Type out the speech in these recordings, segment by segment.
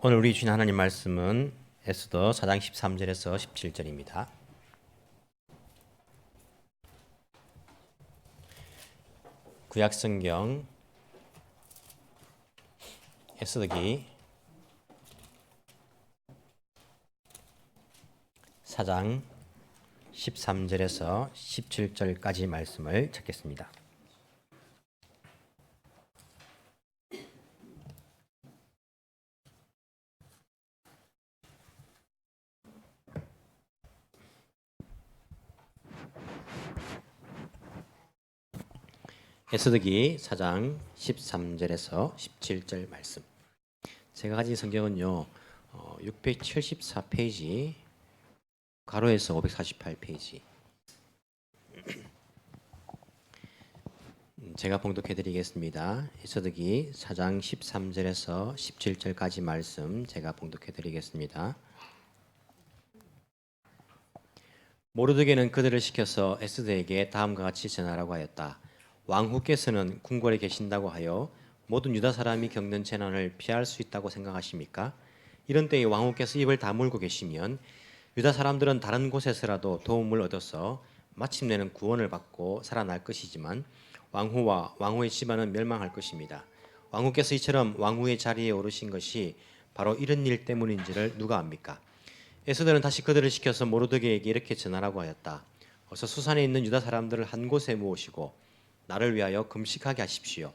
오늘 우리 주신 하나님 말씀은 에스더 4장 13절에서 17절입니다. 구약성경 에스더기 4장 13절에서 17절까지 말씀을 찾겠습니다. 에스더기 4장 13절에서 17절 말씀. 제가 가진 성경은요 674페이지 가로에서 548페이지. 제가 봉독해 드리겠습니다. 에스더기 4장 13절에서 17절까지 말씀 제가 봉독해 드리겠습니다. 모르드게는 그들을 시켜서 에스더에게 다음과 같이 전하라고 하였다. 왕후께서는 궁궐에 계신다고 하여 모든 유다 사람이 겪는 재난을 피할 수 있다고 생각하십니까? 이런 때에 왕후께서 입을 다물고 계시면 유다 사람들은 다른 곳에서라도 도움을 얻어서 마침내는 구원을 받고 살아날 것이지만 왕후와 왕후의 집안은 멸망할 것입니다. 왕후께서 이처럼 왕후의 자리에 오르신 것이 바로 이런 일 때문인지를 누가 압니까? 에스더는 다시 그들을 시켜서 모르드게에게 이렇게 전하라고 하였다. 어서 수산에 있는 유다 사람들을 한 곳에 모으시고 나를 위하여 금식하게 하십시오.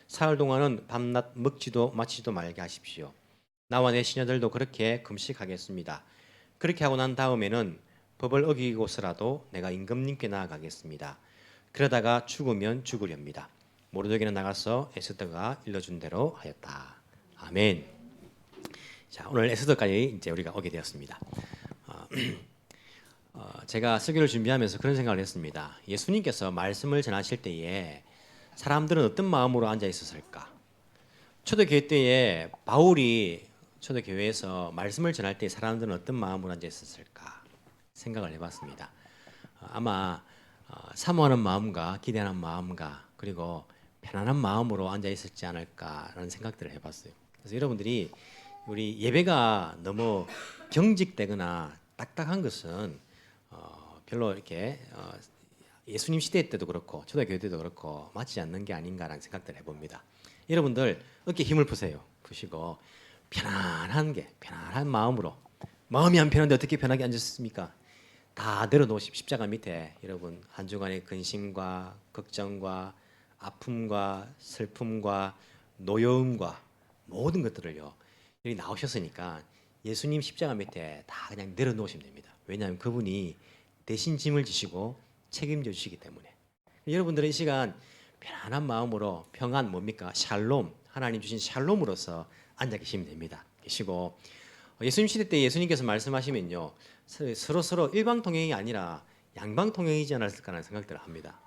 사흘 동안은 밤낮 먹지도 마시지도 말게 하십시오. 나와 내 시녀들도 그렇게 금식하겠습니다. 그렇게 하고 난 다음에는 법을 어기고서라도 내가 임금님께 나아가겠습니다. 그러다가 죽으면 죽으렵니다. 모르드게는 나가서 에스더가 일러준 대로 하였다. 아멘. 자, 오늘 에스더까지 이제 우리가 오게 되었습니다. 제가 설교를 준비하면서 그런 생각을 했습니다. 예수님께서 말씀을 전하실 때에 사람들은 어떤 마음으로 앉아 있었을까? 초대교회 때에 바울이 초대교회에서 말씀을 전할 때 사람들은 어떤 마음으로 앉아 있었을까 생각을 해봤습니다. 아마 사모하는 마음과 기대하는 마음과 그리고 편안한 마음으로 앉아 있었지 않을까라는 생각들을 해봤어요. 그래서 여러분들이 우리 예배가 너무 경직되거나 딱딱한 것은 별로 이렇게 예수님 시대 때도 그렇고 초대교회 때도 그렇고 맞지 않는 게 아닌가라는 생각들을 해봅니다. 여러분들 어깨 힘을 푸시고 편안한 마음으로, 마음이 안 편한데 어떻게 편하게 앉으셨습니까? 다 내려놓으십 십자가 밑에 여러분 한 주간의 근심과 걱정과 아픔과 슬픔과 노여움과 모든 것들을요 여기 나오셨으니까 예수님 십자가 밑에 다 그냥 내려놓으시면 됩니다. 왜냐하면 그분이 대신 짐을 지시고 책임져 주시기 때문에. 여러분들은 이 시간 편안한 마음으로 평안 뭡니까? 샬롬, 하나님 주신 샬롬으로서 앉아 계시면 됩니다. 계시고 예수님 시대 때 예수님께서 말씀하시면요 서로 일방통행이 아니라 양방통행이지 않았을까라는 생각들을 합니다.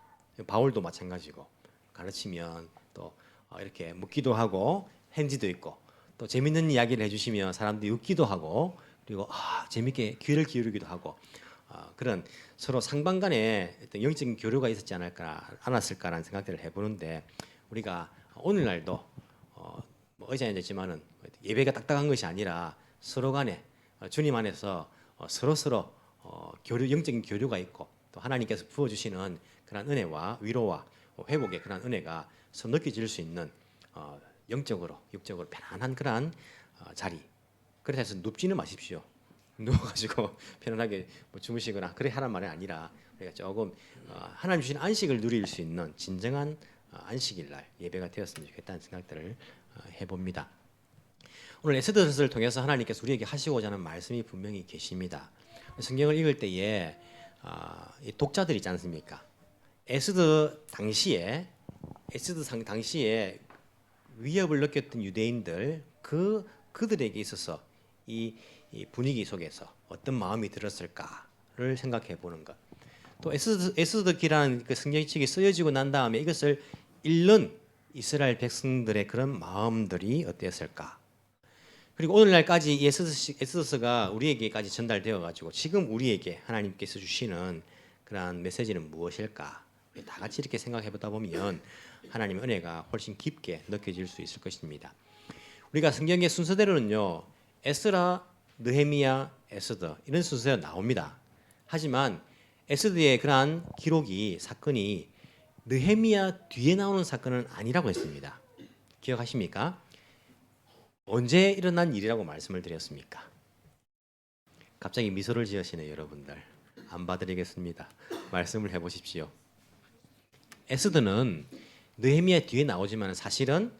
바울도 마찬가지고 가르치면 또 이렇게 묻기도 하고 행지도 있고 또 재밌는 이야기를 해주시면 사람들이 웃기도 하고 그리고 재밌게 귀를 기울이기도 하고 그런 서로 상반간에 어떤 영적인 교류가 있었지 않았을까라는 생각들을 해보는데 우리가 오늘날도 뭐 의자에 앉았지만은 예배가 딱딱한 것이 아니라 서로 간에 주님 안에서 서로 영적인 교류가 있고 또 하나님께서 부어주시는 그런 은혜와 위로와 회복의 그런 은혜가 서로 느껴질 수 있는 영적으로 육적으로 편안한 그런 자리. 그래서 눕지는 마십시오. 누워가지고 편안하게 뭐 주무시거나 그래 하란 말이 아니라 우리가 조금 하나님 주신 안식을 누릴 수 있는 진정한 안식일 날 예배가 되었으면 좋겠다는 생각들을 해봅니다. 오늘 에스더서를 통해서 하나님께서 우리에게 하시고자 하는 말씀이 분명히 계십니다. 성경을 읽을 때에 독자들 있지 않습니까? 에스더 당시에 위협을 느꼈던 유대인들 그들에게 있어서 이 분위기 속에서 어떤 마음이 들었을까를 생각해 보는 것. 또 에스더기라는 그 성경책이 쓰여지고 난 다음에 이것을 읽는 이스라엘 백성들의 그런 마음들이 어땠을까? 그리고 오늘날까지 에스더서가 우리에게까지 전달되어 가지고 지금 우리에게 하나님께서 주시는 그러한 메시지는 무엇일까? 다 같이 이렇게 생각해 보다 보면 하나님의 은혜가 훨씬 깊게 느껴질 수 있을 것입니다. 우리가 성경의 순서대로는요 에스라, 느헤미야, 에스더 이런 순서가 나옵니다. 하지만 에스더의 그러한 기록이 사건이 느헤미야 뒤에 나오는 사건은 아니라고 했습니다. 기억하십니까? 언제 일어난 일이라고 말씀을 드렸습니까? 갑자기 미소를 지으시네요, 여러분들. 안 봐드리겠습니다. 말씀을 해보십시오. 에스더는 느헤미야 뒤에 나오지만 사실은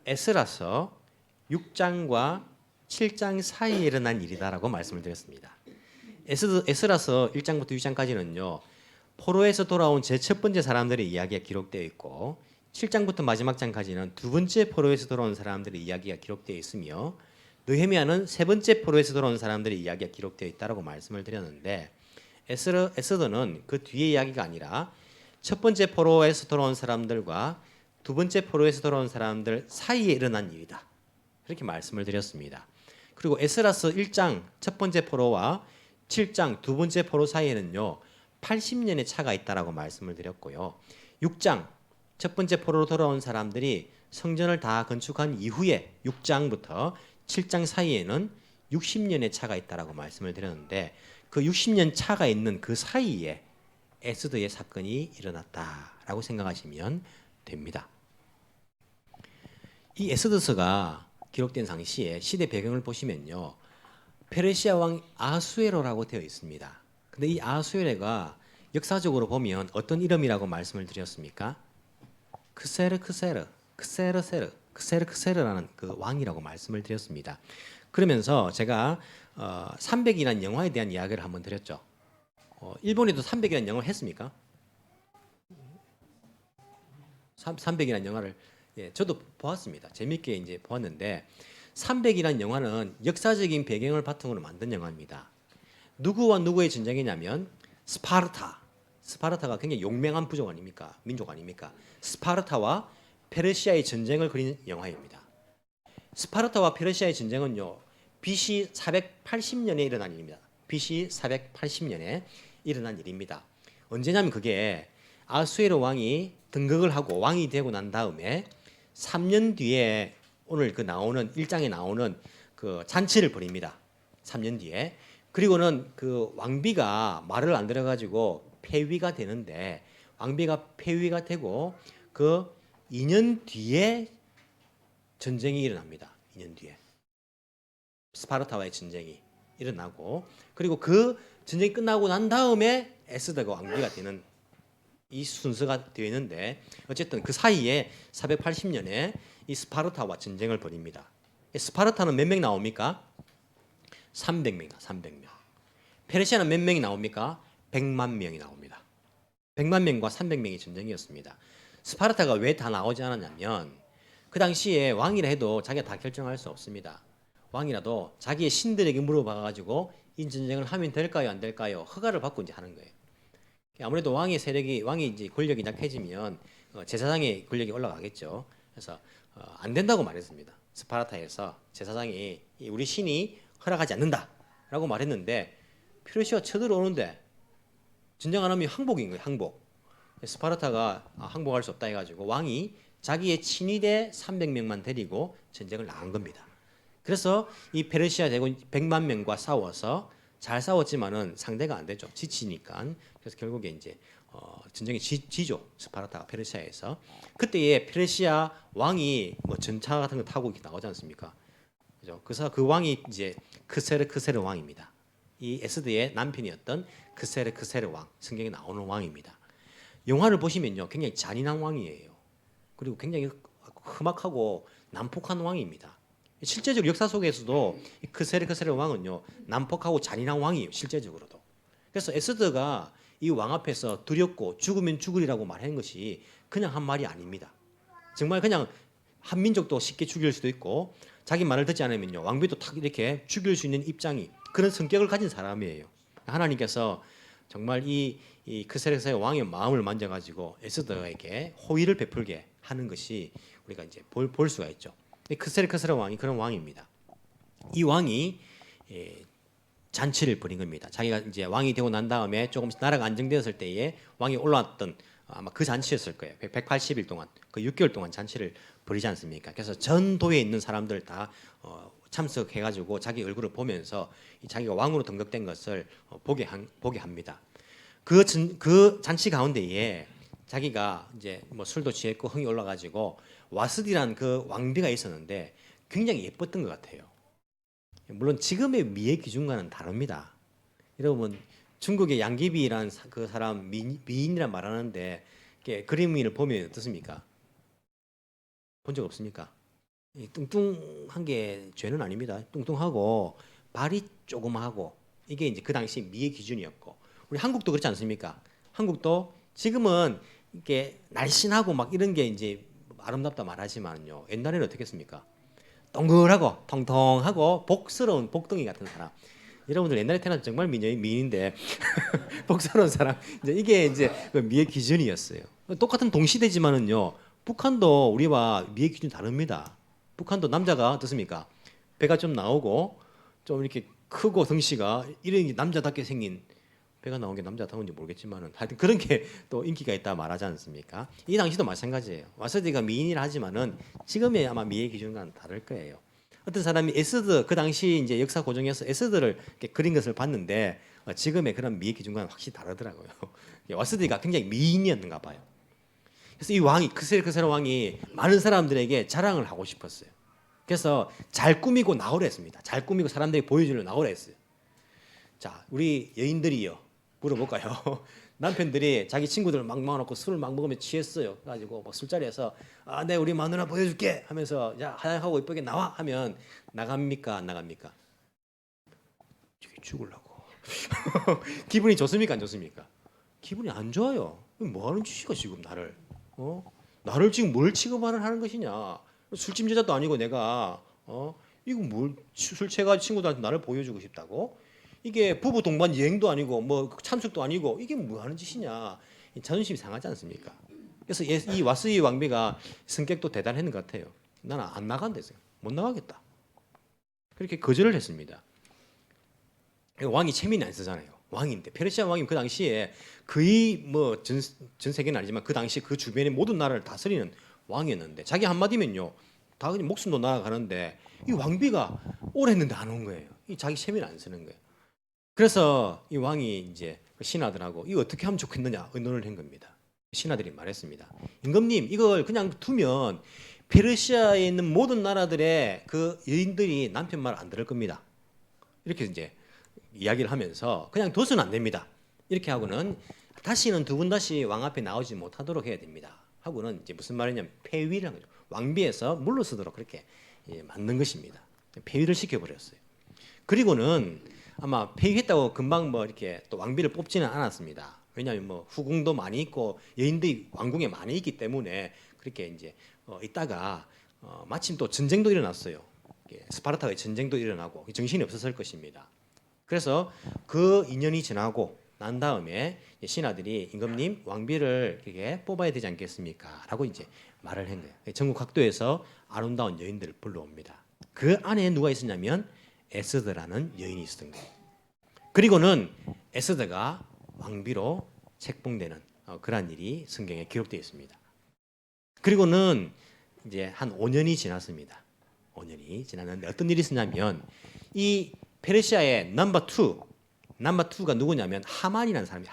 에스라서 6장과 7장 사이에 일어난 일이다라고 말씀을 드렸습니다. 에스라서 1장부터 6장까지는요. 포로에서 돌아온 제 첫 번째 사람들의 이야기가 기록되어 있고 7장부터 마지막 장까지는 두 번째 포로에서 돌아온 사람들의 이야기가 기록되어 있으며 느헤미야는 세 번째 포로에서 돌아온 사람들의 이야기가 기록되어 있다라고 말씀을 드렸는데 에스더는 그 뒤의 이야기가 아니라 첫 번째 포로에서 돌아온 사람들과 두 번째 포로에서 돌아온 사람들 사이에 일어난 일이다. 그렇게 말씀을 드렸습니다. 그리고 에스라서 1장 첫 번째 포로와 7장 두 번째 포로 사이에는요 80년의 차가 있다라고 말씀을 드렸고요. 6장 첫 번째 포로로 돌아온 사람들이 성전을 다 건축한 이후에 6장부터 7장 사이에는 60년의 차가 있다라고 말씀을 드렸는데 그 60년 차가 있는 그 사이에 에스더의 사건이 일어났다라고 생각하시면 됩니다. 이 에스더서가 기록된 당시에 시대 배경을 보시면요. 페르시아 왕 아수에로라고 되어 있습니다. 근데 이 아수에로가 역사적으로 보면 어떤 이름이라고 말씀을 드렸습니까? 크세르라는 그 왕이라고 말씀을 드렸습니다. 그러면서 제가 300이라는 영화에 대한 이야기를 한번 드렸죠. 일본에도 300이라는 영화를 했습니까? 300이라는 영화를 저도 보았습니다. 재밌게 이제 보았는데 300이라는 영화는 역사적인 배경을 바탕으로 만든 영화입니다. 누구와 누구의 전쟁이냐면 스파르타가 굉장히 용맹한 부족 아닙니까? 민족 아닙니까? 스파르타와 페르시아의 전쟁을 그린 영화입니다. 스파르타와 페르시아의 전쟁은요. BC 480년에 일어난 일입니다. BC 480년에 일어난 일입니다. 언제냐면 그게 아수에로 왕이 등극을 하고 왕이 되고 난 다음에 3년 뒤에 오늘 그 나오는 1장에 나오는 그 잔치를 벌입니다. 3년 뒤에. 그리고는 그 왕비가 말을 안 들어가지고 폐위가 되는데 왕비가 폐위가 되고 그 2년 뒤에 전쟁이 일어납니다. 2년 뒤에 스파르타와의 전쟁이 일어나고 그리고 그 전쟁이 끝나고 난 다음에 에스더가 왕비가 되는 이 순서가 되어 있는데 어쨌든 그 사이에 480년에 이 스파르타와 전쟁을 벌입니다. 스파르타는 몇 명 나옵니까? 300명이다. 300명. 페르시아는 몇 명이 나옵니까? 100만 명이 나옵니다. 100만 명과 300명의 전쟁이었습니다. 스파르타가 왜 다 나오지 않았냐면 그 당시에 왕이라 해도 자기가 다 결정할 수 없습니다. 왕이라도 자기의 신들에게 물어봐가지고 이 전쟁을 하면 될까요, 안 될까요? 허가를 받고 이제 하는 거예요. 아무래도 왕의 이제 권력이 약해지면 제사장의 권력이 올라가겠죠. 그래서 안 된다고 말했습니다. 스파르타에서 제사장이 우리 신이 허락하지 않는다라고 말했는데 페르시아가 쳐들어오는데 전쟁 안 하면 항복인 거예요. 항복. 스파르타가 항복할 수 없다 해가지고 왕이 자기의 친위대 300명만 데리고 전쟁을 나간 겁니다. 그래서 이 페르시아 대군 100만 명과 싸워서 잘 싸웠지만은 상대가 안 되죠. 지치니까. 그래서 결국에 이제 전쟁이 지죠. 스파르타가 페르시아에서. 그때에 페르시아 왕이 뭐 전차 같은 거 타고 이렇게 나오지 않습니까? 그죠? 그래서 그 왕이 이제 크세르 왕입니다. 이 에스더의 남편이었던 크세르 왕, 성경에 나오는 왕입니다. 영화를 보시면요, 굉장히 잔인한 왕이에요. 그리고 굉장히 험악하고 난폭한 왕입니다. 실제적으로 역사 속에서도 이 크세르 왕은요, 난폭하고 잔인한 왕이에요. 실제적으로도. 그래서 에스더가 이 왕 앞에서 두렵고 죽으면 죽으리라고 말하는 것이 그냥 한 말이 아닙니다. 정말 그냥 한 민족도 쉽게 죽일 수도 있고 자기 말을 듣지 않으면요, 왕비도 탁 이렇게 죽일 수 있는 입장이 그런 성격을 가진 사람이에요. 하나님께서 정말 이 크세르 왕의 마음을 만져가지고 에스더에게 호의를 베풀게 하는 것이 우리가 이제 볼 수가 있죠. 크세르 왕이 그런 왕입니다. 이 왕이 잔치를 벌인 겁니다. 자기가 이제 왕이 되고 난 다음에 조금씩 나라가 안정되었을 때에 왕이 올라왔던 아마 그 잔치였을 거예요. 180일 동안 그 6개월 동안 잔치를 벌이지 않습니까? 그래서 전 도에 있는 사람들 다 참석해가지고 자기 얼굴을 보면서 자기가 왕으로 등극된 것을 보게 합니다. 그 잔치 가운데에 자기가 이제 뭐 술도 취했고 흥이 올라가지고 와스디라는 그 왕비가 있었는데 굉장히 예뻤던 것 같아요. 물론 지금의 미의 기준과는 다릅니다. 여러분 중국의 양귀비라는 그 사람 미인이란 말하는데 그림을 보면 어떻습니까? 본 적 없습니까? 뚱뚱한 게 죄는 아닙니다. 뚱뚱하고 발이 조그마하고 이게 이제 그 당시 미의 기준이었고 우리 한국도 그렇지 않습니까? 한국도 지금은 이게 날씬하고 막 이런 게 이제 아름답다 말하지만요. 옛날에는 어떻게 했습니까? 동글하고 통통하고 복스러운 복덩이 같은 사람. 여러분들 옛날에 태어난 정말 미인인데 복스러운 사람 이게 이제 그 미의 기준이었어요. 똑같은 동시대지만은요. 북한도 우리와 미의 기준이 다릅니다. 북한도 남자가 어떻습니까? 배가 좀 나오고 좀 이렇게 크고 덩치가 이런 남자답게 생긴 배가 나온 게 남자다운지 모르겠지만은 하여튼 그런 게 또 인기가 있다 말하지 않습니까? 이 당시도 마찬가지예요. 와서디가 미인이라 하지만은 지금의 아마 미의 기준과는 다를 거예요. 어떤 사람이 에스더 그 당시 이제 역사 고정에서 에스더를 그린 것을 봤는데 지금의 그런 미의 기준과는 확실히 다르더라고요. 와서디가 굉장히 미인이었는가 봐요. 그래서 이 왕이 크세르 왕이 많은 사람들에게 자랑을 하고 싶었어요. 그래서 잘 꾸미고 나오라 했습니다. 잘 꾸미고 사람들이 보여주려 나오라 했어요. 자, 우리 여인들이요. 물어볼까요? 남편들이 자기 친구들 막 모아놓고 술을 막 먹으면 취했어요. 그래가지고 뭐 술자리에서 네 우리 마누라 보여줄게 하면서 야 화장하고 이쁘게 나와 하면 나갑니까 안 나갑니까? 죽으려고. 기분이 좋습니까 안 좋습니까? 기분이 안 좋아요. 뭐 하는 짓이가 지금 나를 나를 지금 뭘 취급을 하는 것이냐? 술집 여자도 아니고 내가 이거 뭘 술 취해가지고 친구들한테 나를 보여주고 싶다고? 이게 부부 동반 여행도 아니고 뭐 참석도 아니고 이게 뭐 하는 짓이냐? 자존심이 상하지 않습니까? 그래서 이 와스이 왕비가 성격도 대단했는 것 같아요. 나는 안 나간댔어요. 못 나가겠다. 그렇게 거절을 했습니다. 왕이 체면이 안 쓰잖아요. 왕인데 페르시아 왕이 그 당시에 거의 뭐 전 세계는 아니지만 그 당시 그 주변의 모든 나라를 다스리는 왕이었는데 자기 한마디면요 다 그냥 목숨도 날아가는데 이 왕비가 오랬는데 안 온 거예요. 이 자기 체면을 안 쓰는 거예요. 그래서 이 왕이 이제 신하들하고 이거 어떻게 하면 좋겠느냐 의논을 한 겁니다. 신하들이 말했습니다. 임금님 이걸 그냥 두면 페르시아에 있는 모든 나라들의 그 여인들이 남편 말 안 들을 겁니다. 이렇게 이제 이야기를 하면서 그냥 둬서는 안 됩니다. 이렇게 하고는 다시는 두 분 다시 왕 앞에 나오지 못하도록 해야 됩니다. 하고는 이제 무슨 말이냐면 폐위를 한 거죠. 왕비에서 물러서도록 그렇게 만든 것입니다. 폐위를 시켜버렸어요. 그리고는 아마 폐위했다고 금방 뭐 이렇게 또 왕비를 뽑지는 않았습니다. 왜냐하면 뭐 후궁도 많이 있고 여인들이 왕궁에 많이 있기 때문에 그렇게 이제 있다가 마침 또 전쟁도 일어났어요. 스파르타의 전쟁도 일어나고 정신이 없었을 것입니다. 그래서 그 2년이 지나고 난 다음에 신하들이 임금님 왕비를 이렇게 뽑아야 되지 않겠습니까? 라고 이제 말을 한 거예요. 전국 각도에서 아름다운 여인들을 불러옵니다. 그 안에 누가 있었냐면 에스더라는 여인이 있었던 거예요. 그리고는 에스더가 왕비로 책봉되는 그러한 일이 성경에 기록되어 있습니다. 그리고는 이제 한 5년이 지났습니다. 5년이 지났는데 어떤 일이 있었냐면 이 페르시아의 넘버 2가 누구냐면 하만이라는 사람이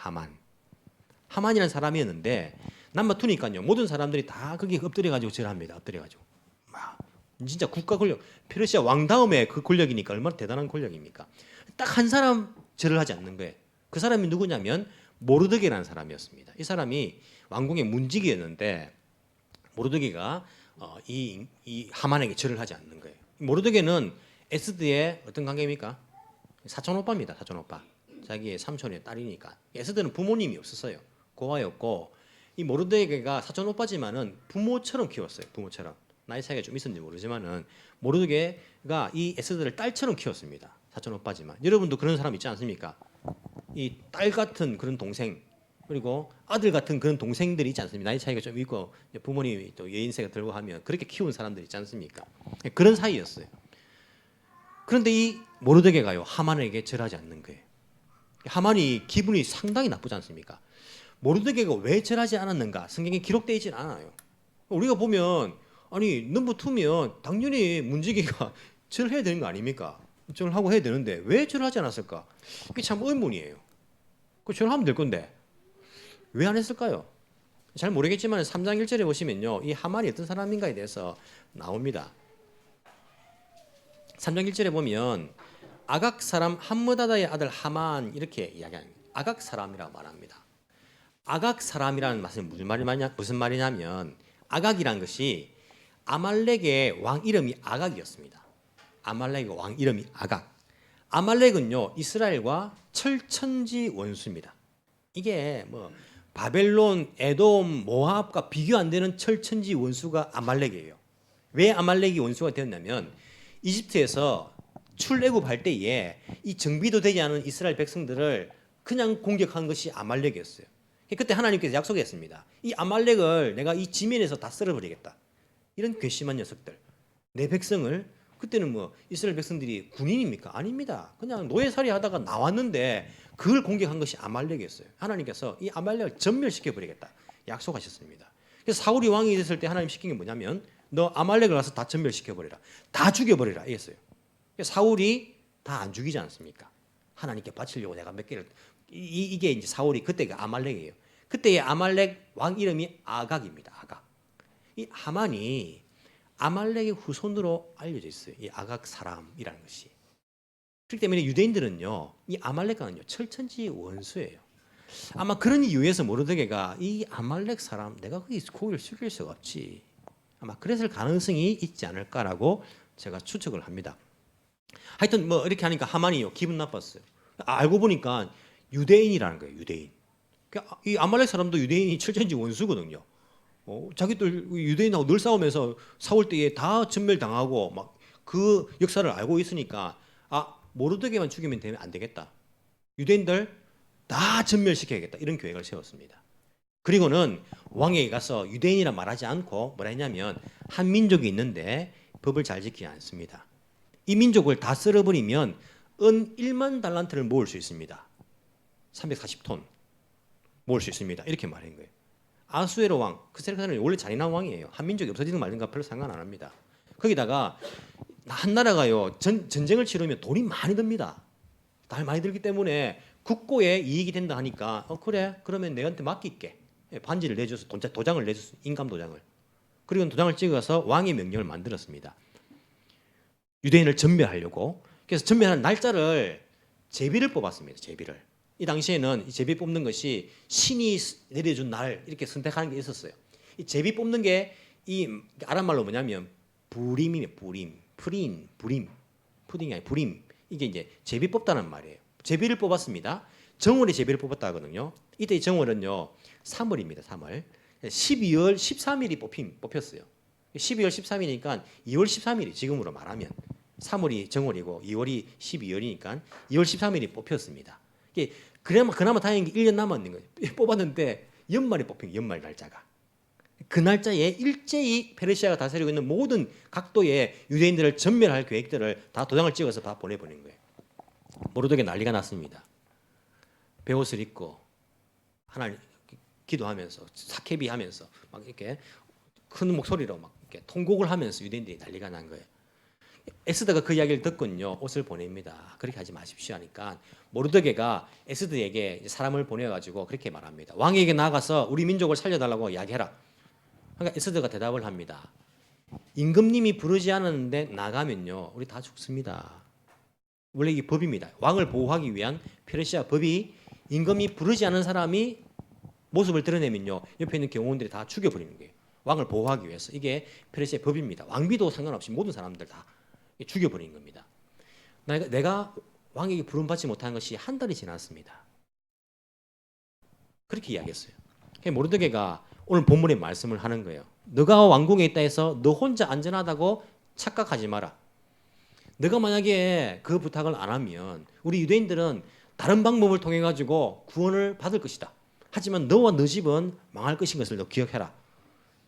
하만이라는 사람이었는데 넘버 2니까요. 모든 사람들이 다 거기 엎드려가지고 절합니다. 엎드려가지고 막 진짜 국가 권력, 페르시아 왕 다음에 그 권력이니까 얼마나 대단한 권력입니까? 딱 한 사람 절을 하지 않는 거예요. 그 사람이 누구냐면 모르드게라는 사람이었습니다. 이 사람이 왕궁의 문직이었는데 모르드게가 이 하만에게 절을 하지 않는 거예요. 모르드게는 에스더의 어떤 관계입니까? 사촌 오빠입니다. 사촌 오빠. 자기의 삼촌의 딸이니까. 에스더는 부모님이 없었어요. 고아였고 이 모르드게가 사촌 오빠지만은 부모처럼 키웠어요. 부모처럼. 나이 차이가 좀 있었는지 모르지만은 모르드게가 이 에스더를 딸처럼 키웠습니다. 사촌 오빠지만. 여러분도 그런 사람 있지 않습니까? 이 딸 같은 그런 동생 그리고 아들 같은 그런 동생들이 있지 않습니까? 나이 차이가 좀 있고 부모님이 또 여인세가 들고 하면 그렇게 키운 사람들 있지 않습니까? 그런 사이였어요. 그런데 이 모르드게가요 하만에게 절하지 않는 거예요. 하만이 기분이 상당히 나쁘지 않습니까? 모르드게가 왜 절하지 않았는가? 성경에 기록되어 있지는 않아요. 우리가 보면 아니 넘버 2면 당연히 문지기가 절해야 되는 거 아닙니까? 절하고 해야 되는데 왜 절하지 않았을까? 이게 참 의문이에요. 그 절하면 될 건데 왜 안 했을까요? 잘 모르겠지만 3장 1절에 보시면요, 이 하만이 어떤 사람인가에 대해서 나옵니다. 3장 1절에 보면 아각 사람 함므다다의 아들 하만 이렇게 이야기합니다. 아각 사람이라고 말합니다. 아각 사람이라는 말은 무슨 말이냐면 아각이란 것이 아말렉의 왕 이름이 아각이었습니다. 아말렉의 왕 이름이 아각. 아말렉은요 이스라엘과 철천지 원수입니다. 이게 뭐 바벨론, 에돔, 모압과 비교 안 되는 철천지 원수가 아말렉이에요. 왜 아말렉이 원수가 되었냐면 이집트에서 출애굽할 때에 이 정비도 되지 않은 이스라엘 백성들을 그냥 공격한 것이 아말렉이었어요. 그때 하나님께서 약속했습니다. 이 아말렉을 내가 이 지면에서 다 쓸어버리겠다. 이런 괘씸한 녀석들, 내 백성을, 그때는 뭐 이스라엘 백성들이 군인입니까? 아닙니다. 그냥 노예살이 하다가 나왔는데 그걸 공격한 것이 아말렉이었어요. 하나님께서 이 아말렉을 전멸시켜 버리겠다 약속하셨습니다. 그래서 사울이 왕이 됐을 때 하나님 시킨 게 뭐냐면 너 아말렉을 가서 다 전멸시켜 버리라, 다 죽여 버리라 이랬어요. 사울이 다 안 죽이지 않습니까? 하나님께 바치려고 내가 몇 개를 이게 이제 사울이 그때가 아말렉이에요. 그때의 아말렉 왕 이름이 아각입니다. 아각. 이 하만이 아말렉의 후손으로 알려져 있어요. 이 아각 사람이라는 것이. 그렇기 때문에 유대인들은요, 이 아말렉과는요 철천지 원수예요. 아마 그런 이유에서 모르드게가 이 아말렉 사람 내가 거기서 고기를 숙일 수가 없지. 아마 그랬을 가능성이 있지 않을까라고 제가 추측을 합니다. 하여튼 뭐 이렇게 하니까 하만이요 기분 나빴어요. 알고 보니까 유대인이라는 거예요. 유대인. 이 아말렉 사람도 유대인이 철천지 원수거든요. 자기들 유대인하고 늘 싸우면서 싸울 때에 다 전멸당하고 막 그 역사를 알고 있으니까 모르드게만 죽이면 안 되겠다. 유대인들 다 전멸시켜야겠다. 이런 계획을 세웠습니다. 그리고는 왕에게 가서 유대인이라 말하지 않고 뭐라 했냐면 한 민족이 있는데 법을 잘 지키지 않습니다. 이 민족을 다 쓸어버리면 은 1만 달란트를 모을 수 있습니다. 340톤 모을 수 있습니다. 이렇게 말한 거예요. 아수에로 왕, 그세르카는 원래 잔인한 왕이에요. 한 민족이 없어지는 말인가 별로 상관 안 합니다. 거기다가 한 나라가요 전쟁을 치르면 돈이 많이 듭니다. 다 많이 들기 때문에 국고에 이익이 된다 하니까 그래 그러면 내한테 맡길게. 반지를 내줘서 도장을 내줬어. 인감 도장을. 그리고 도장을 찍어서 왕의 명령을 만들었습니다. 유대인을 전멸하려고. 그래서 전멸하는 날짜를 제비를 뽑았습니다. 제비를. 이 당시에는 이 제비 뽑는 것이 신이 내려준 날 이렇게 선택하는 게 있었어요. 이 제비 뽑는 게 이 아람 말로 뭐냐면 부림이에요. 부림, 푸딩이 아니라 부림. 이게 이제 제비 뽑다는 말이에요. 제비를 뽑았습니다. 정월에 제비를 뽑았다 하거든요. 이때 정월은요 3월입니다. 3월. 12월 13일이 뽑혔어요. 12월 13일이니까 2월 13일이 지금으로 말하면 3월이 정월이고 2월이 12월이니까 2월 13일이 뽑혔습니다. 이게 그나마 다행인 게 1년 남았는 거예요. 뽑았는데 연말에 뽑힌 거예요. 연말 날짜가. 그 날짜에 일제히 페르시아가 다스리고 있는 모든 각도의 유대인들을 전멸할 계획들을 다 도장을 찍어서 다 보내버린 거예요. 모르드게 난리가 났습니다. 베옷을 입고 하나님 기도하면서 사케비 하면서 막 이렇게 큰 목소리로 막 이렇게 통곡을 하면서 유대인들이 난리가 난 거예요. 에스더가 그 이야기를 듣고요 옷을 보냅니다. 그렇게 하지 마십시오 하니까 모르드게가 에스더에게 사람을 보내가지고 그렇게 말합니다. 왕에게 나가서 우리 민족을 살려달라고 이야기해라. 그러니까 에스더가 대답을 합니다. 임금님이 부르지 않았는데 나가면요 우리 다 죽습니다. 원래 이게 법입니다. 왕을 보호하기 위한 페르시아 법이 임금이 부르지 않은 사람이 모습을 드러내면요 옆에 있는 경호원들이 다 죽여버리는 거예요. 왕을 보호하기 위해서. 이게 페르시아 법입니다. 왕비도 상관없이 모든 사람들 다 죽여버리는 겁니다. 내가 왕에게 부름받지 못한 것이 한 달이 지났습니다. 그렇게 이야기했어요. 모르드게가 오늘 본문의 말씀을 하는 거예요. 너가 왕궁에 있다 해서 너 혼자 안전하다고 착각하지 마라. 너가 만약에 그 부탁을 안 하면 우리 유대인들은 다른 방법을 통해 가지고 구원을 받을 것이다. 하지만 너와 너 집은 망할 것인 것을 너 기억해라.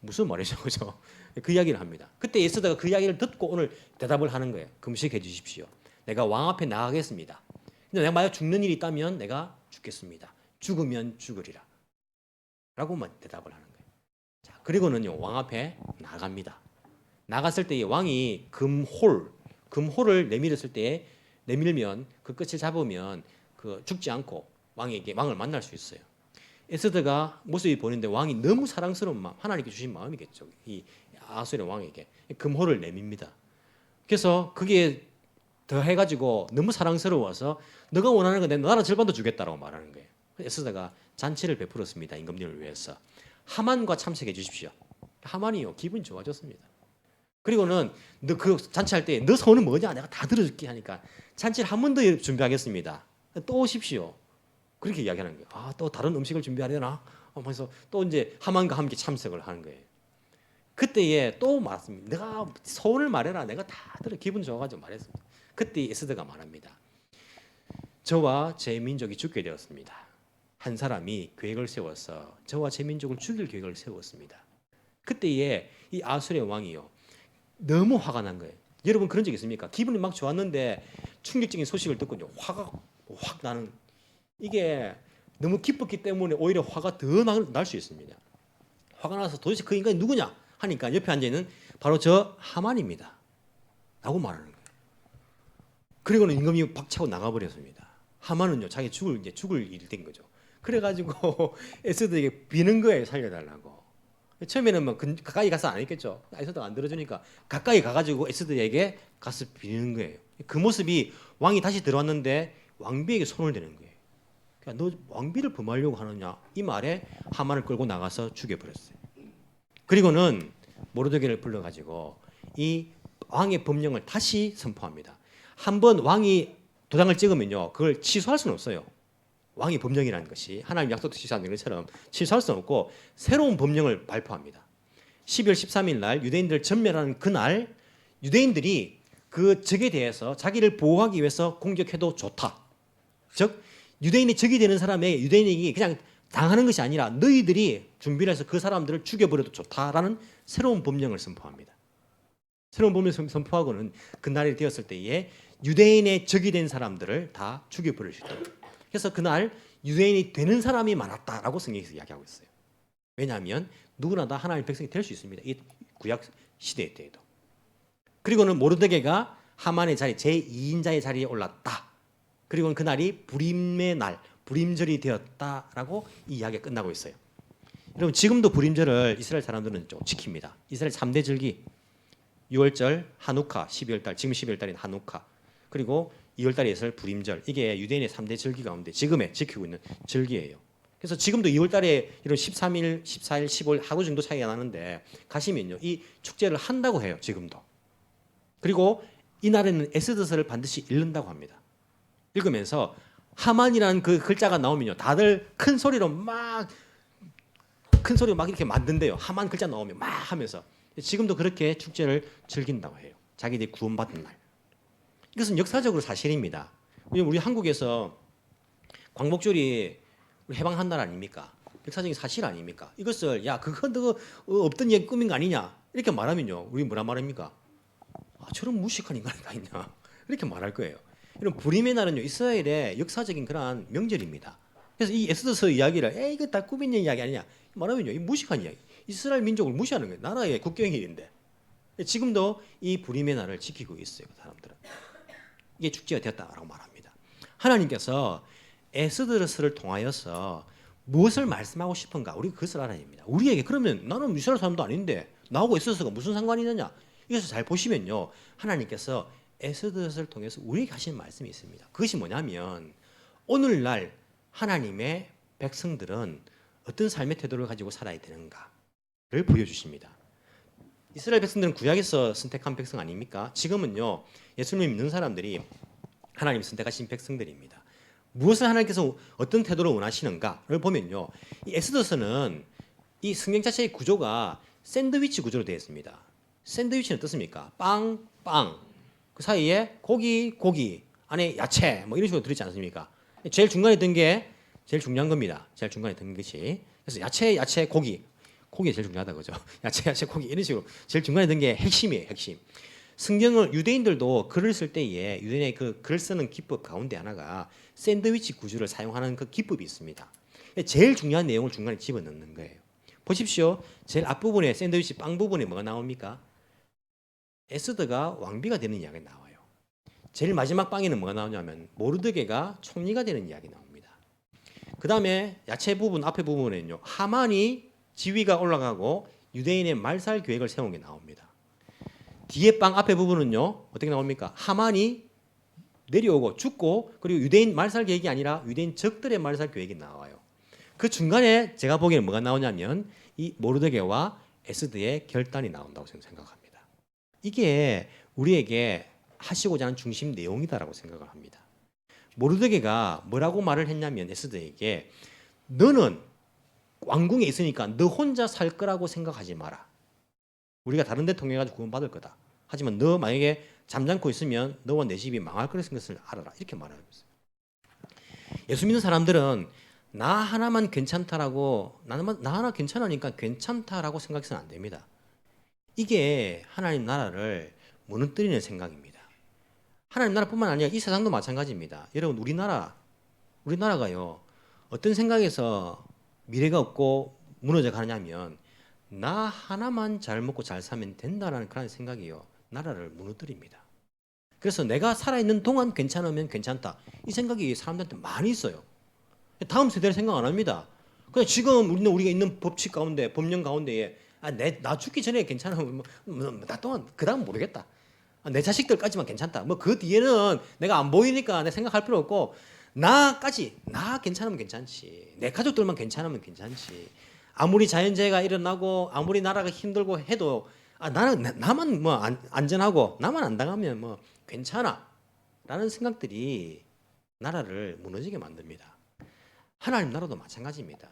무슨 말이죠, 그죠? 그 이야기를 합니다. 그때 에스더가 그 이야기를 듣고 오늘 대답을 하는 거예요. 금식해 주십시오. 내가 왕 앞에 나가겠습니다. 근데 내가 만약 죽는 일이 있다면 내가 죽겠습니다. 죽으면 죽으리라. 라고만 대답을 하는 거예요. 자, 그리고는요 왕 앞에 나갑니다. 나갔을 때 이 왕이 금홀, 금호를 내밀었을 때 내밀면 그 끝을 잡으면 그 죽지 않고 왕을 만날 수 있어요. 에스더가 모습이 보이는데 왕이 너무 사랑스러운 마음, 하나님께 주신 마음이겠죠. 이 아수르의 왕에게 금호를 내밉니다. 그래서 그게 더 해가지고 너무 사랑스러워서 너가 원하는 건 내 나라 절반도 주겠다라고 말하는 거예요. 에스더가 잔치를 베풀었습니다. 임금님을 위해서. 하만과 참석해 주십시오. 하만이요 기분이 좋아졌습니다. 그리고는 너 그 잔치할 때 너 소원은 뭐냐? 내가 다 들어줄게 하니까 잔치를 한 번 더 준비하겠습니다. 또 오십시오. 그렇게 이야기하는 거예요. 아, 또 다른 음식을 준비하려나? 그래서 또 이제 하만과 함께 참석을 하는 거예요. 그때에 또 말했습니다. 내가 소원을 말해라. 내가 다 들어 기분 좋아가지고 말했습니다. 그때 에스더가 말합니다. 저와 제 민족이 죽게 되었습니다. 한 사람이 계획을 세워서 저와 제 민족을 죽일 계획을 세웠습니다. 그때에 이 아수르의 왕이요 너무 화가 난 거예요. 여러분 그런 적 있습니까? 기분이 막 좋았는데 충격적인 소식을 듣고 화가 확 나는, 이게 너무 기뻤기 때문에 오히려 화가 더 날 수 있습니다. 화가 나서 도대체 그 인간이 누구냐 하니까 옆에 앉아 있는 바로 저 하만입니다. 라고 말하는 거예요. 그리고는 임금이 박차고 나가버렸습니다. 하만은요 자기 죽을 일이 된 거죠. 그래가지고 에스더에게 비는 거예요, 살려달라고. 처음에는 뭐 가까이 가서 안 했겠죠. 에스더가 안 들어주니까 가까이 가가지고 에스더에게 가서 비는 거예요. 그 모습이 왕이 다시 들어왔는데 왕비에게 손을 대는 거예요. 그러니까 너 왕비를 범하려고 하느냐 이 말에 하만을 끌고 나가서 죽여버렸어요. 그리고는 모르드게를 불러가지고 이 왕의 법령을 다시 선포합니다. 한번 왕이 도장을 찍으면요 그걸 취소할 수는 없어요. 왕의 법령이라는 것이 하나님 약속도 취소하는 것처럼 취소할 수는 없고 새로운 법령을 발표합니다. 12월 13일 날 유대인들을 전멸하는 그날 유대인들이 그 적에 대해서 자기를 보호하기 위해서 공격해도 좋다. 즉 유대인이 적이 되는 사람의 유대인이 그냥 당하는 것이 아니라 너희들이 준비를 해서 그 사람들을 죽여버려도 좋다라는 새로운 법령을 선포합니다. 새로운 법령을 선포하고는 그날이 되었을 때에 유대인의 적이 된 사람들을 다 죽여버릴 수 있다. 그래서 그날 유대인이 되는 사람이 많았다라고 성경에서 이야기하고 있어요. 왜냐하면 누구나 다 하나님의 백성이 될 수 있습니다. 이 구약 시대 때에도. 그리고는 모르드게가 하만의 자리 제2인자의 자리에 올랐다. 그리고는 그날이 부림의 날, 부림절이 되었다라고 이 이야기가 끝나고 있어요. 여러분 지금도 부림절을 이스라엘 사람들은 좀 지킵니다. 이스라엘 3대 절기 6월절, 한우카, 12월달, 지금 12월달인 한우카, 그리고 2월달에 있을 부림절, 이게 유대인의 3대 절기 가운데 지금에 지키고 있는 절기예요. 그래서 지금도 2월달에 이런 13일, 14일, 15일 하루 정도 차이가 나는데 가시면요 이 축제를 한다고 해요. 지금도. 그리고 이날에는 에스더서를 반드시 읽는다고 합니다. 읽으면서 하만이라는 그 글자가 나오면요 다들 큰 소리로 막 이렇게 만든대요. 하만 글자 나오면 막 하면서 지금도 그렇게 축제를 즐긴다고 해요. 자기들이 구원받은 날. 이것은 역사적으로 사실입니다. 우리 한국에서 광복절이 해방한 날 아닙니까? 역사적인 사실 아닙니까? 이것을 야 그건 너 없던 얘기 꾸민 거 아니냐 이렇게 말하면요 우리 뭐라 말합니까? 아, 저런 무식한 인간이 다 있냐 이렇게 말할 거예요. 이런 부림의 날은요 이스라엘의 역사적인 그러한 명절입니다. 그래서 이 에스더서 이야기를 이거 다 꾸민 이야기 아니냐 말하면요 이 무식한 이야기, 이스라엘 민족을 무시하는 거예요. 나라의 국경일인데. 지금도 이 부림의 날을 지키고 있어요. 그 사람들은 이게 축제가 되었다라고 말합니다. 하나님께서 에스더서를 통하여서 무엇을 말씀하고 싶은가 우리가 그것을 알아야 됩니다. 우리에게 그러면 나는 이스라엘 사람도 아닌데 나하고 에스더서가 무슨 상관이 있느냐 이것을 잘 보시면요 하나님께서 에스더서를 통해서 우리에게 하시는 말씀이 있습니다. 그것이 뭐냐면 오늘날 하나님의 백성들은 어떤 삶의 태도를 가지고 살아야 되는가를 보여주십니다. 이스라엘 백성들은 구약에서 선택한 백성 아닙니까? 지금은요 예수님 믿는 사람들이 하나님 선택하신 백성들입니다. 무엇을 하나님께서 어떤 태도를 원하시는가를 보면요 이 에스더서는 이 성경 자체의 구조가 샌드위치 구조로 되어 있습니다. 샌드위치는 어떻습니까? 빵, 빵, 그 사이에 고기 안에 야채 뭐 이런 식으로 들어있지 않습니까? 제일 중간에 든 게 제일 중요한 겁니다. 제일 중간에 든 것이. 그래서 야채, 고기가 제일 중요하다 그죠? 야채, 고기 이런 식으로 제일 중간에 든 게 핵심이에요. 핵심. 성경을 유대인들도 글을 쓸 때에 유대인의 그 글 쓰는 기법 가운데 하나가 샌드위치 구조를 사용하는 그 기법이 있습니다. 제일 중요한 내용을 중간에 집어넣는 거예요. 보십시오. 제일 앞부분에 샌드위치 빵 부분에 뭐가 나옵니까? 에스더가 왕비가 되는 이야기가 나와요. 제일 마지막 방에는 뭐가 나오냐면 모르드게가 총리가 되는 이야기 나옵니다. 그 다음에 야채 부분 앞에 부분에는요 하만이 지위가 올라가고 유대인의 말살 계획을 세운 게 나옵니다. 뒤에 빵 앞에 부분은요 어떻게 나옵니까? 하만이 내려오고 죽고 그리고 유대인 말살 계획이 아니라 유대인 적들의 말살 계획이 나와요. 그 중간에 제가 보기에는 뭐가 나오냐면 이 모르드게와 에스더의 결단이 나온다고 저는 생각합니다. 이게 우리에게 하시고자 하는 중심 내용이다라고 생각을 합니다. 모르드게가 뭐라고 말을 했냐면 에스더에게 너는 왕궁에 있으니까 너 혼자 살 거라고 생각하지 마라. 우리가 다른 데 통해가지고 구원받을 거다. 하지만 너 만약에 잠잠고 있으면 너와 내 집이 망할 것을 알아라. 이렇게 말하는 거예요. 예수 믿는 사람들은 나 하나만 괜찮다라고 나 하나 괜찮으니까 괜찮다라고 생각해서는 안 됩니다. 이게 하나님 나라를 무너뜨리는 생각입니다. 하나님 나라뿐만 아니라 이 세상도 마찬가지입니다. 여러분 우리나라가요 어떤 생각에서 미래가 없고 무너져 가냐면 나 하나만 잘 먹고 잘 살면 된다라는 그런 생각이요 나라를 무너뜨립니다. 그래서 내가 살아있는 동안 괜찮으면 괜찮다 이 생각이 사람들한테 많이 있어요. 다음 세대를 생각 안 합니다. 그냥 지금 우리가 있는 법칙 가운데 법령 가운데에 나 죽기 전에 괜찮으면 나 동안 그 다음 모르겠다. 내 자식들까지만 괜찮다. 뭐 그 뒤에는 내가 안 보이니까 내 생각할 필요 없고 나 괜찮으면 괜찮지. 내 가족들만 괜찮으면 괜찮지. 아무리 자연재해가 일어나고 아무리 나라가 힘들고 해도 나만 뭐 안전하고 나만 안 당하면 뭐 괜찮아라는 생각들이 나라를 무너지게 만듭니다. 하나님 나라도 마찬가지입니다.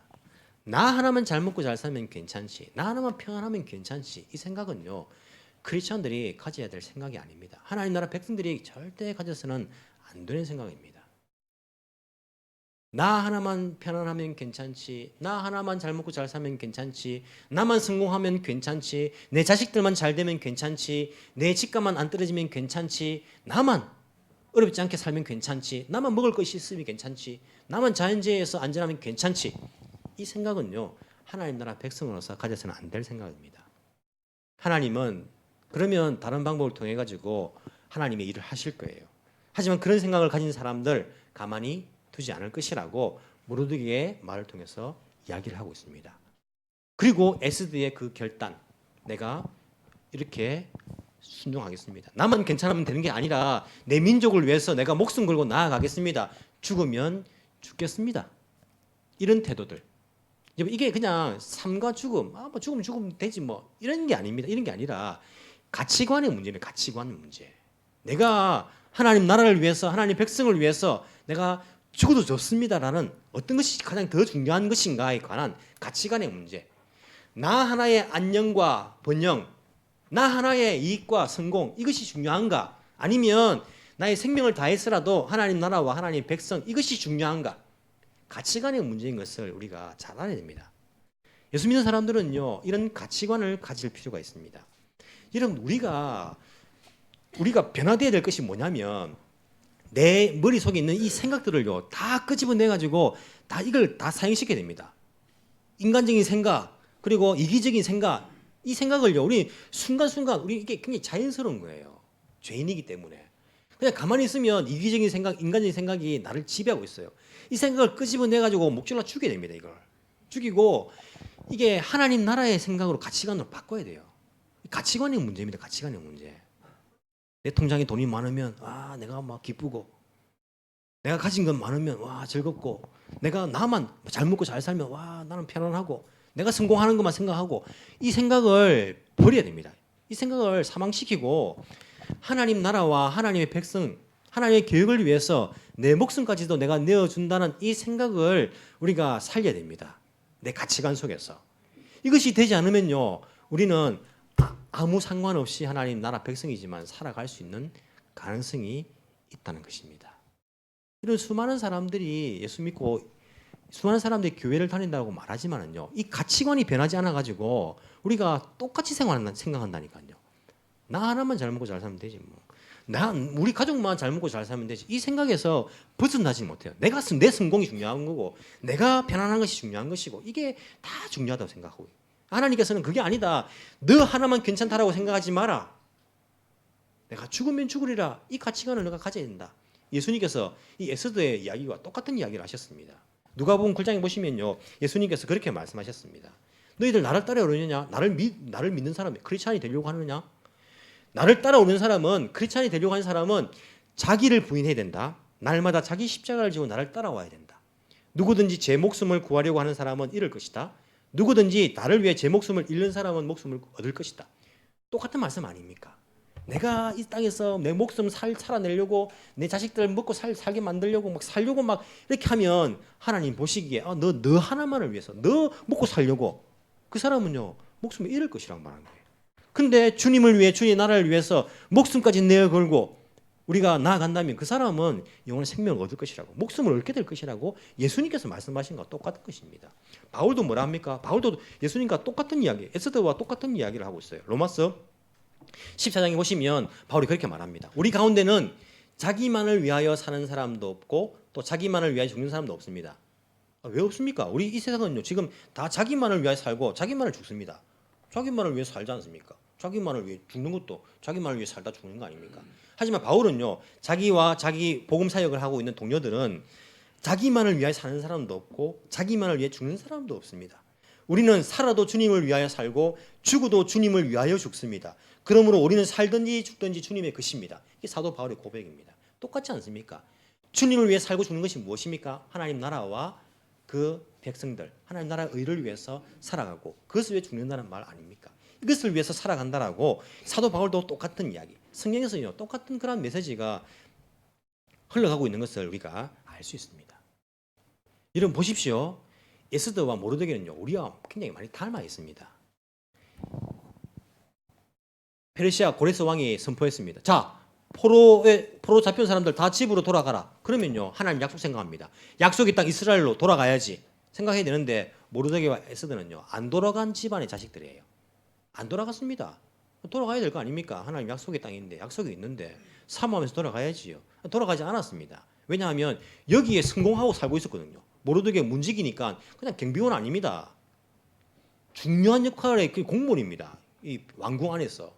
나 하나만 잘 먹고 잘 살면 괜찮지. 나 하나만 평안하면 괜찮지. 이 생각은요. 크리스천들이 가져야 될 생각이 아닙니다. 하나님 나라 백성들이 절대 가져서는 안 되는 생각입니다. 나 하나만 편안하면 괜찮지. 나 하나만 잘 먹고 잘 살면 괜찮지. 나만 성공하면 괜찮지. 내 자식들만 잘 되면 괜찮지. 내 집값만 안 떨어지면 괜찮지. 나만 어렵지 않게 살면 괜찮지. 나만 먹을 것이 있으면 괜찮지. 나만 자연재해에서 안전하면 괜찮지. 이 생각은요. 하나님 나라 백성으로서 가져서는 안 될 생각입니다. 하나님은 그러면 다른 방법을 통해 가지고 하나님의 일을 하실 거예요. 하지만 그런 생각을 가진 사람들 가만히 두지 않을 것이라고 모르드게의 말을 통해서 이야기를 하고 있습니다. 그리고 에스더의 그 결단, 내가 이렇게 순종하겠습니다. 나만 괜찮으면 되는 게 아니라 내 민족을 위해서 내가 목숨 걸고 나아가겠습니다. 죽으면 죽겠습니다. 이런 태도들. 이게 그냥 삶과 죽음, 뭐 죽으면 되지 뭐 이런 게 아닙니다. 이런 게 아니라 가치관의 문제입니다. 가치관 문제. 내가 하나님 나라를 위해서 하나님 백성을 위해서 내가 죽어도 좋습니다라는 어떤 것이 가장 더 중요한 것인가에 관한 가치관의 문제. 나 하나의 안녕과 번영, 나 하나의 이익과 성공 이것이 중요한가? 아니면 나의 생명을 다해서라도 하나님 나라와 하나님 백성 이것이 중요한가? 가치관의 문제인 것을 우리가 잘 알아야 됩니다. 예수 믿는 사람들은요 이런 가치관을 가질 필요가 있습니다. 여러분 우리가 변화되어야 될 것이 뭐냐면 내 머릿속에 있는 이 생각들을요 다 끄집어내 가지고 이걸 다 사용시켜야 됩니다. 인간적인 생각 그리고 이기적인 생각 이 생각을요 우리 순간순간 우리 이게 굉장히 자연스러운 거예요. 죄인이기 때문에 그냥 가만히 있으면 이기적인 생각 인간적인 생각이 나를 지배하고 있어요. 이 생각을 끄집어내 가지고 목줄라 죽여야 됩니다. 이걸 죽이고 이게 하나님 나라의 생각으로 가치관으로 바꿔야 돼요. 가치관의 문제입니다. 가치관의 문제. 내 통장에 돈이 많으면 내가 막 기쁘고 내가 가진 건 많으면 즐겁고 내가 나만 잘 먹고 잘 살면 나는 편안하고 내가 성공하는 것만 생각하고 이 생각을 버려야 됩니다. 이 생각을 사망시키고 하나님 나라와 하나님의 백성 하나님의 계획을 위해서 내 목숨까지도 내가 내어준다는 이 생각을 우리가 살려야 됩니다. 내 가치관 속에서. 이것이 되지 않으면요 우리는 아무 상관없이 하나님 나라 백성이지만 살아갈 수 있는 가능성이 있다는 것입니다. 이런 수많은 사람들이 예수 믿고 수많은 사람들이 교회를 다닌다고 말하지만은요 이 가치관이 변하지 않아 가지고 우리가 똑같이 생각한다니까요. 나 하나만 잘 먹고 잘 살면 되지 뭐. 우리 가족만 잘 먹고 잘 살면 되지. 이 생각에서 벗어나지 못해요. 내 성공이 중요한 거고 내가 편안한 것이 중요한 것이고 이게 다 중요하다고 생각하고 하나님께서는 그게 아니다. 너 하나만 괜찮다라고 생각하지 마라. 내가 죽으면 죽으리라. 이 가치관을 내가 가져야 된다. 예수님께서 이 에스더의 이야기와 똑같은 이야기를 하셨습니다. 누가복음 9장에 보시면요, 예수님께서 그렇게 말씀하셨습니다. 너희들 나를 따라오느냐? 나를 믿는 사람이 크리스찬이 되려고 하느냐? 나를 따라오는 사람은, 크리스찬이 되려고 하는 사람은 자기를 부인해야 된다. 날마다 자기 십자가를 지고 나를 따라와야 된다. 누구든지 제 목숨을 구하려고 하는 사람은 잃을 것이다. 누구든지 나를 위해 제 목숨을 잃는 사람은 목숨을 얻을 것이다. 똑같은 말씀 아닙니까? 내가 이 땅에서 내 목숨 살아내려고, 내 자식들 먹고 살게 만들려고 막 살려고 막 이렇게 하면 하나님 보시기에 너 하나만을 위해서, 너 먹고 살려고, 그 사람은요 목숨을 잃을 것이라고 말하는 거예요. 근데 주님을 위해, 주의 나라를 위해서 목숨까지 내어 걸고 우리가 나아간다면 그 사람은 영원한 생명을 얻을 것이라고, 목숨을 얻게 될 것이라고 예수님께서 말씀하신 것과 똑같은 것입니다. 바울도 뭐라 합니까? 바울도 예수님과 똑같은 이야기, 에스더와 똑같은 이야기를 하고 있어요. 로마서 14장에 보시면 바울이 그렇게 말합니다. 우리 가운데는 자기만을 위하여 사는 사람도 없고 또 자기만을 위하여 죽는 사람도 없습니다. 왜 없습니까? 우리 이 세상은요 지금 다 자기만을 위하여 살고 자기만을 죽습니다. 자기만을 위해 살지 않습니까? 자기만을 위해 죽는 것도 자기만을 위해 살다 죽는 거 아닙니까? 하지만 바울은요, 자기와 자기 복음 사역을 하고 있는 동료들은 자기만을 위하여 사는 사람도 없고 자기만을 위해 죽는 사람도 없습니다. 우리는 살아도 주님을 위하여 살고 죽어도 주님을 위하여 죽습니다. 그러므로 우리는 살든지 죽든지 주님의 것입니다. 이게 사도 바울의 고백입니다. 똑같지 않습니까? 주님을 위해 살고 죽는 것이 무엇입니까? 하나님 나라와 그 백성들, 하나님 나라의 의를 위해서 살아가고 그것을 위해 죽는다는 말 아닙니까? 이것을 위해서 살아간다라고 사도 바울도 똑같은 이야기, 성경에서요 똑같은 그런 메시지가 흘러가고 있는 것을 우리가 알 수 있습니다. 여러분 보십시오. 에스더와 모르드게는요 우리와 굉장히 많이 닮아 있습니다. 페르시아 고레스 왕이 선포했습니다. 자, 포로 잡힌 사람들 다 집으로 돌아가라. 그러면요 하나님 약속 생각합니다. 약속의 땅 이스라엘로 돌아가야지 생각해야 되는데 모르드게와 에스더는요 안 돌아간 집안의 자식들이에요. 안 돌아갔습니다. 돌아가야 될 거 아닙니까? 하나님 약속의 땅인데, 약속이 있는데 사모하면서 돌아가야지요. 돌아가지 않았습니다. 왜냐하면 여기에 성공하고 살고 있었거든요. 모르드게 문지기니까 그냥 경비원 아닙니다. 중요한 역할의 그 공무원입니다. 이 왕궁 안에서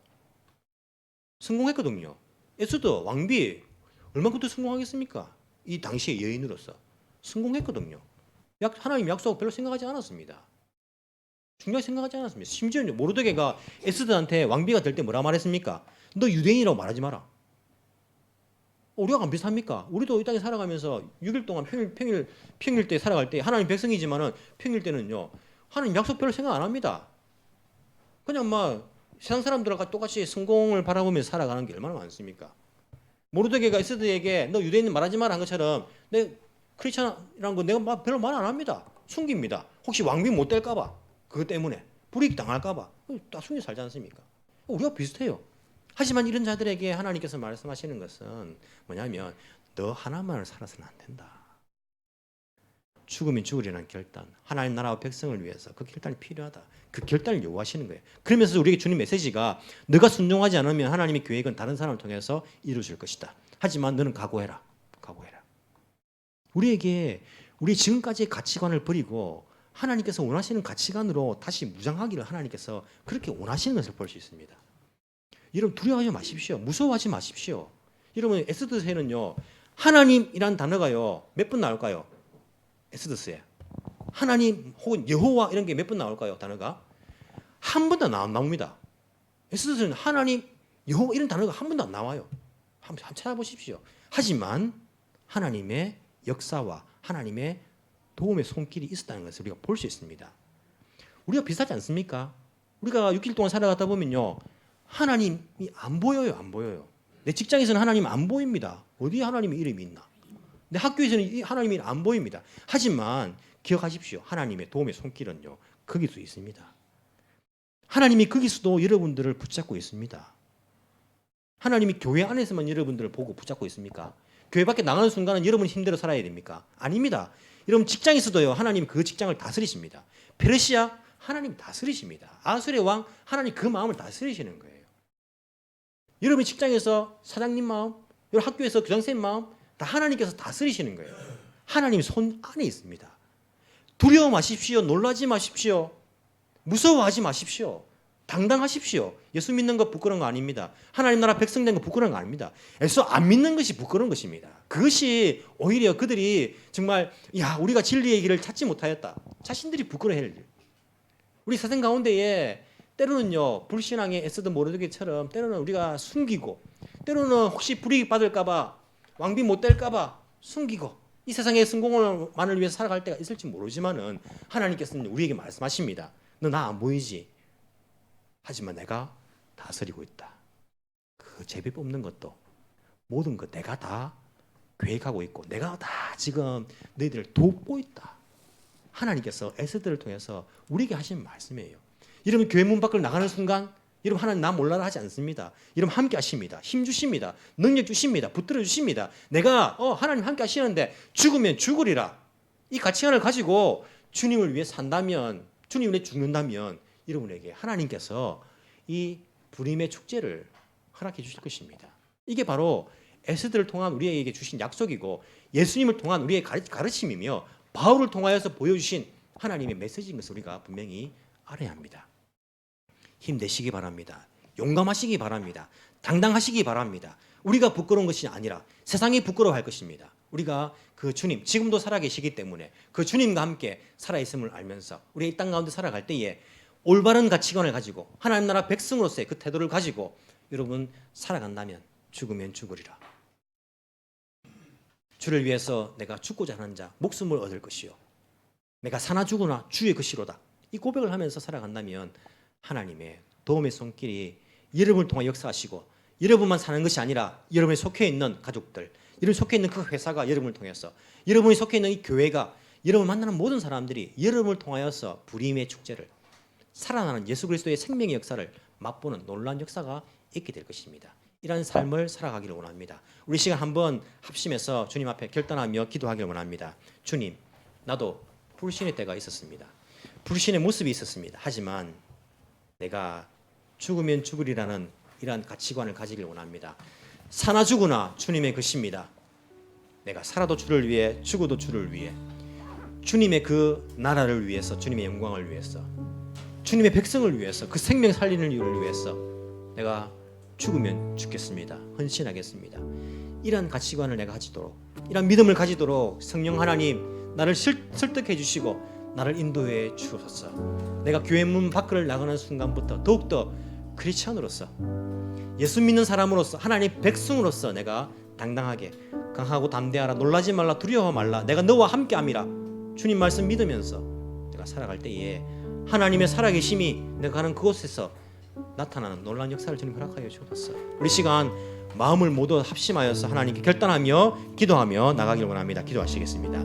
성공했거든요. 에스더 왕비 얼마큼 더 성공하겠습니까? 이 당시의 여인으로서 성공했거든요. 하나님 약속 별로 생각하지 않았습니다. 중요하게 생각하지 않았습니다. 심지어 모르드게가 에스더한테 왕비가 될 때 뭐라 말했습니까? 너 유대인이라고 말하지 마라. 우리가 안 비슷합니까? 우리도 이 땅에 살아가면서 6일 동안 평일 때 살아갈 때 하나님 백성이지만은 평일 때는요 하나님 약속 별로 생각 안 합니다. 그냥 막 세상 사람들과 똑같이 성공을 바라보면서 살아가는 게 얼마나 많습니까? 모르드게가 에스더에게 너 유대인 말하지 마라 한 것처럼 내 크리스찬이라는 거 내가 별로 말 안 합니다. 숨깁니다. 혹시 왕비 못 될까봐, 그것 때문에 불이익 당할까봐 다 숨겨 살지 않습니까? 우리가 비슷해요. 하지만 이런 자들에게 하나님께서 말씀하시는 것은 뭐냐면 너 하나만을 살아서는 안 된다. 죽으면 죽으리라는 결단, 하나님 나라와 백성을 위해서 그 결단이 필요하다. 그 결단을 요구하시는 거예요. 그러면서 우리에게 주님 메시지가 너가 순종하지 않으면 하나님의 계획은 다른 사람을 통해서 이루어질 것이다. 하지만 너는 각오해라. 각오해라. 우리에게 우리 지금까지의 가치관을 버리고 하나님께서 원하시는 가치관으로 다시 무장하기를 하나님께서 그렇게 원하시는 것을 볼 수 있습니다. 여러분 두려워하지 마십시오. 무서워하지 마십시오. 여러분 에스더서에는요 하나님이란 단어가요 몇 번 나올까요? 에스더서에 하나님 혹은 여호와 이런 게 몇 번 나올까요? 단어가 한 번도 안 나옵니다. 에스더서는 하나님, 여호와 이런 단어가 한 번도 안 나와요. 한번 찾아보십시오. 하지만 하나님의 역사와 하나님의 도움의 손길이 있었다는 것을 우리가 볼 수 있습니다. 우리가 비슷하지 않습니까? 우리가 6일 동안 살아가다 보면요 하나님이 안 보여요. 안 보여요. 내 직장에서는 하나님 안 보입니다. 어디에 하나님의 이름이 있나? 내 학교에서는 하나님이 안 보입니다. 하지만 기억하십시오. 하나님의 도움의 손길은요 거기서 있습니다. 하나님이 거기서도 여러분들을 붙잡고 있습니다. 하나님이 교회 안에서만 여러분들을 보고 붙잡고 있습니까? 교회 밖에 나가는 순간은 여러분이 힘들어 살아야 됩니까? 아닙니다. 여러분 직장에서도요 하나님 그 직장을 다스리십니다. 페르시아 하나님 다스리십니다. 아수르의 왕 하나님 그 마음을 다스리시는 거예요. 여러분이 직장에서 사장님 마음, 여러분 학교에서 교장선생님 마음 다 하나님께서 다스리시는 거예요. 하나님 손 안에 있습니다. 두려워 마십시오. 놀라지 마십시오. 무서워하지 마십시오. 당당하십시오. 예수 믿는 거 부끄러운 거 아닙니다. 하나님 나라 백성 된 거 부끄러운 거 아닙니다. 예수 안 믿는 것이 부끄러운 것입니다. 그것이 오히려 그들이 정말 야 우리가 진리의 길을 찾지 못하였다. 자신들이 부끄러워할 일. 우리 세상 가운데에 때로는요 불신앙에 애쓰던 모르드게처럼 때로는 우리가 숨기고 때로는 혹시 불이익 받을까봐 왕비 못 될까봐 숨기고 이 세상의 성공만을 위해서 살아갈 때가 있을지 모르지만은 하나님께서는 우리에게 말씀하십니다. 너 나 안 보이지? 하지만 내가 다스리고 있다. 그 제비 뽑는 것도 모든 것 내가 다 계획하고 있고 내가 다 지금 너희들을 돕고 있다. 하나님께서 에스더를 통해서 우리에게 하신 말씀이에요. 여러분 교회 문 밖을 나가는 순간 여러분 하나님 나 몰라라 하지 않습니다. 여러분 함께 하십니다. 힘 주십니다. 능력 주십니다. 붙들어 주십니다. 내가 하나님 함께 하시는데 죽으면 죽으리라. 이 가치관을 가지고 주님을 위해 산다면 주님을 위해 죽는다면 여러분에게 하나님께서 이 부림의 축제를 허락해 주실 것입니다. 이게 바로 에스더를 통한 우리에게 주신 약속이고 예수님을 통한 우리의 가르침이며 바울을 통하여서 보여주신 하나님의 메시지인 것을 우리가 분명히 알아야 합니다. 힘내시기 바랍니다. 용감하시기 바랍니다. 당당하시기 바랍니다. 우리가 부끄러운 것이 아니라 세상이 부끄러워할 것입니다. 우리가 그 주님 지금도 살아계시기 때문에 그 주님과 함께 살아있음을 알면서 우리 이 땅 가운데 살아갈 때에 올바른 가치관을 가지고 하나님 나라 백성으로서의 그 태도를 가지고 여러분 살아간다면 죽으면 죽으리라. 주를 위해서 내가 죽고자 하는 자 목숨을 얻을 것이요 내가 사나 죽으나 주의 것이로다. 이 고백을 하면서 살아간다면 하나님의 도움의 손길이 여러분을 통해 역사하시고 여러분만 사는 것이 아니라 여러분이 속해 있는 가족들, 여러분이 속해 있는 그 회사가 여러분을 통해서 여러분이 속해 있는 이 교회가 여러분 만나는 모든 사람들이 여러분을 통하여서 부림의 축제를 살아나는 예수 그리스도의 생명의 역사를 맛보는 놀라운 역사가 있게 될 것입니다. 이러한 삶을 살아가기를 원합니다. 우리 시간 한번 합심해서 주님 앞에 결단하며 기도하기를 원합니다. 주님, 나도 불신의 때가 있었습니다. 불신의 모습이 있었습니다. 하지만 내가 죽으면 죽으리라는 이러한 가치관을 가지길 원합니다. 사나 죽으나 주님의 것입니다. 내가 살아도 주를 위해 죽어도 주를 위해 주님의 그 나라를 위해서 주님의 영광을 위해서 주님의 백성을 위해서 그 생명 살리는 이유를 위해서 내가 죽으면 죽겠습니다. 헌신하겠습니다. 이런 가치관을 내가 가지도록 이런 믿음을 가지도록 성령 하나님 나를 설득해 주시고 나를 인도해 주옵소서. 내가 교회 문 밖을 나가는 순간부터 더욱더 크리스천으로서 예수 믿는 사람으로서 하나님 백성으로서 내가 당당하게 강하고 담대하라 놀라지 말라 두려워 말라 내가 너와 함께함이라 주님 말씀 믿으면서 내가 살아갈 때에 하나님의 살아계심이 내가 가는 그곳에서 나타나는 놀라운 역사를 주님 허락하여 주옵소서. 우리 시간 마음을 모두 합심하여서 하나님께 결단하며 기도하며 나가기를 원합니다. 기도하시겠습니다.